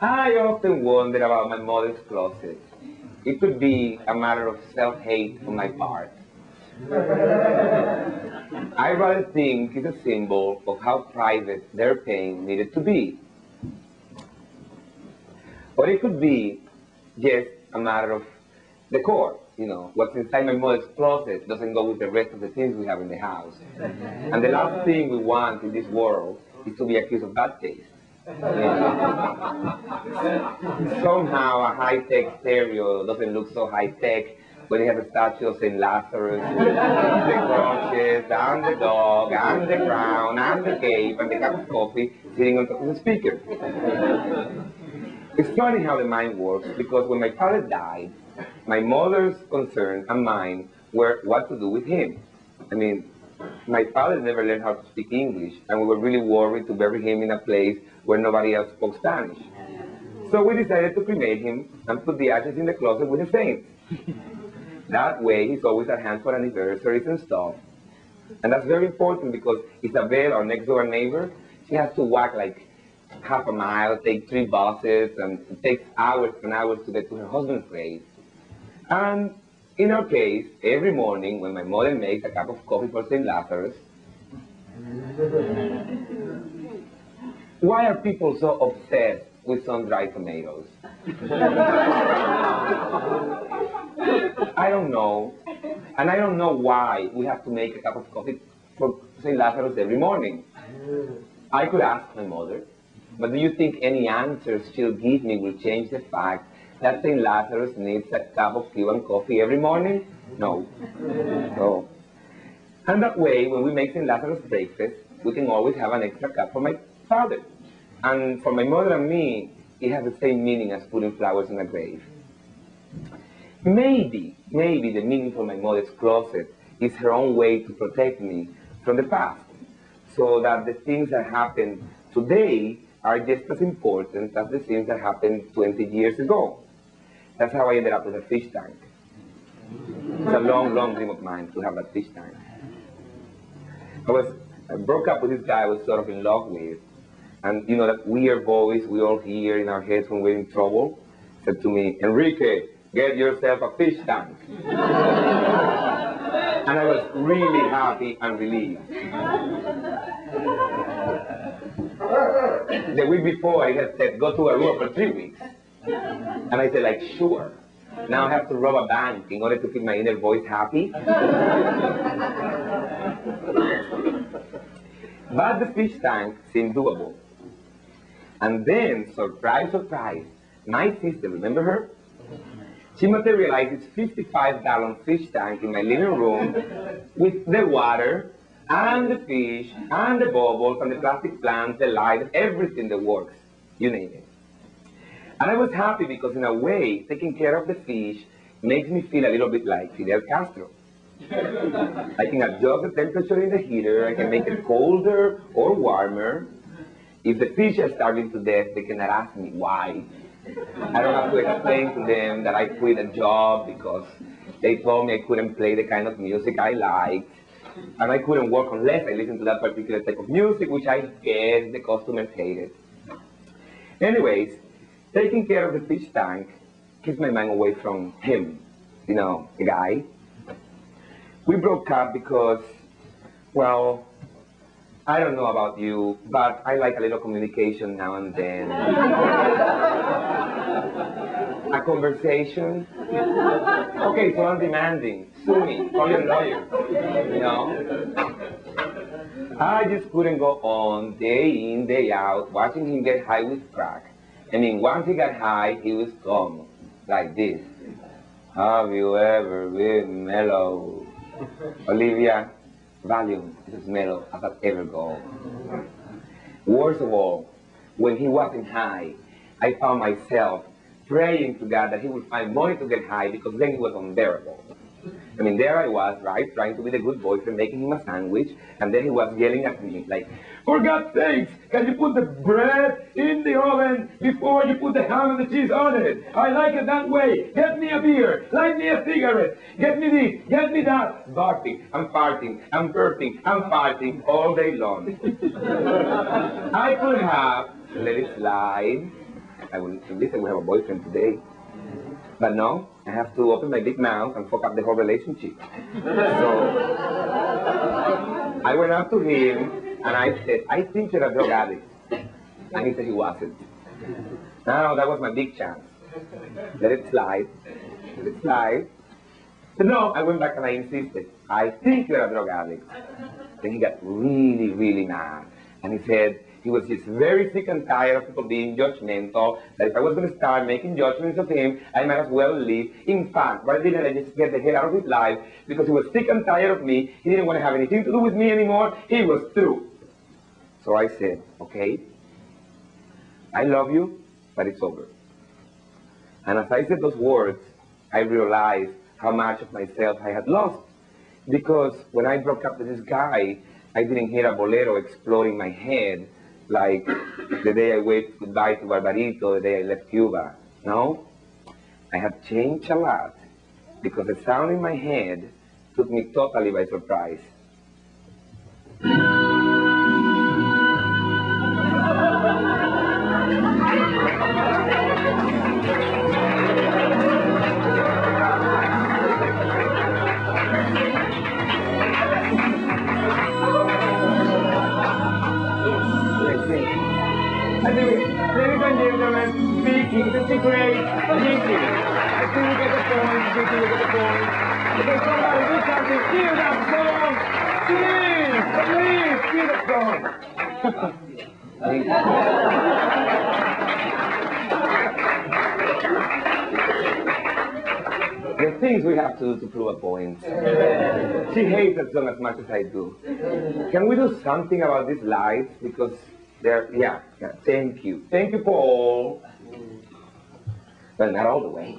I often wonder about my mother's closet. It could be a matter of self-hate on my part. I rather think it's a symbol of how private their pain needed to be. Or it could be just a matter of decor. You know, what's inside my mother's closet doesn't go with the rest of the things we have in the house. And the last thing we want in this world is to be accused of bad taste. Somehow a high-tech stereo doesn't look so high-tech when you have a statue of St. Lazarus, the crutches, and the dog, and the crown, and the cape, and the cup of coffee sitting on top of the speaker. It's funny how the mind works, because when my father died, my mother's concern and mine were what to do with him. I mean, my father never learned how to speak English, and we were really worried to bury him in a place where nobody else spoke Spanish. So we decided to cremate him and put the ashes in the closet with the saints. That way, he's always at hand for anniversaries and stuff. And that's very important because Isabel, our next-door neighbor, she has to walk like half a mile, take 3 buses, and it takes hours and hours to get to her husband's grave. And in our case, every morning when my mother makes a cup of coffee for St. Lazarus, why are people so obsessed with sun-dried tomatoes? I don't know. And I don't know why we have to make a cup of coffee for St. Lazarus every morning. I could ask my mother, but do you think any answers she'll give me will change the fact that St. Lazarus needs a cup of Cuban coffee every morning? No. No. And that way, when we make St. Lazarus breakfast, we can always have an extra cup for my father. And for my mother and me, it has the same meaning as putting flowers in a grave. Maybe the meaning for my mother's closet is her own way to protect me from the past, so that the things that happen today are just as important as the things that happened 20 years ago. That's how I ended up with a fish tank. It's a long, long dream of mine to have that fish tank. I broke up with this guy I was sort of in love with, and you know that weird voice we all hear in our heads when we're in trouble said to me, "Enrique, get yourself a fish tank." And I was really happy and relieved. The week before, he had said, "Go to Aruba for 3 weeks." And I said, like, sure. Now I have to rob a bank in order to keep my inner voice happy. But the fish tank seemed doable. And then, surprise, surprise, my sister, remember her? She materialized this 55-gallon fish tank in my living room with the water and the fish and the bubbles and the plastic plants, the light, everything that works, you name it. And I was happy because in a way, taking care of the fish makes me feel a little bit like Fidel Castro. I can adjust the temperature in the heater, I can make it colder or warmer. If the fish are starving to death, they cannot ask me why. I don't have to explain to them that I quit a job because they told me I couldn't play the kind of music I liked. And I couldn't work unless I listened to that particular type of music, which I guess the customers hated. Anyways, taking care of the fish tank keeps my mind away from him, you know, the guy. We broke up because, well, I don't know about you, but I like a little communication now and then. A conversation. Okay, so I'm demanding. Sue me. Call your lawyer. You know? I just couldn't go on day in, day out, watching him get high with crack. I mean, once he got high, he was calm, like this. Have you ever been mellow? Olivia, Valium is as mellow as I'll ever go. Worst of all, when he wasn't high, I found myself praying to God that he would find money to get high because then he was unbearable. I mean, there I was, right, trying to be the good boyfriend, making him a sandwich, and then he was yelling at me, like, "For God's sakes, can you put the bread in the oven before you put the ham and the cheese on it? I like it that way. Get me a beer, light me a cigarette, get me this, get me that." Barking, I'm farting, I'm burping, I'm farting all day long. I could have let it slide I will, at least I will have a boyfriend today. But no, I have to open my big mouth and fuck up the whole relationship. So I went up to him and I said, I think you're a drug addict. And he said he wasn't. Now that was my big chance. Let it slide. Let it slide. So no, I went back and I insisted. I think you're a drug addict. Then he got really, really mad. And he said he was just very sick and tired of people being judgmental, that if I was going to start making judgments of him, I might as well leave. In fact, why didn't I just get the hell out of his life? Because he was sick and tired of me. He didn't want to have anything to do with me anymore. He was through. So I said, okay, I love you, but it's over. And as I said those words, I realized how much of myself I had lost. Because when I broke up with this guy, I didn't hear a bolero exploding my head like the day I waved goodbye to Barbarito, the day I left Cuba. No, I had changed a lot because the sound in my head took me totally by surprise. Ladies and gentlemen, speaking, this is great meeting. I think we get the point, Vicky, we get the point. Because somebody do something, steal that song! Please, steal the song! Thank you. The things we have to do to prove a point. She hates that song as much as I do. Can we do something about these lights? Because yeah, thank you. Thank you, Paul. But not all the way.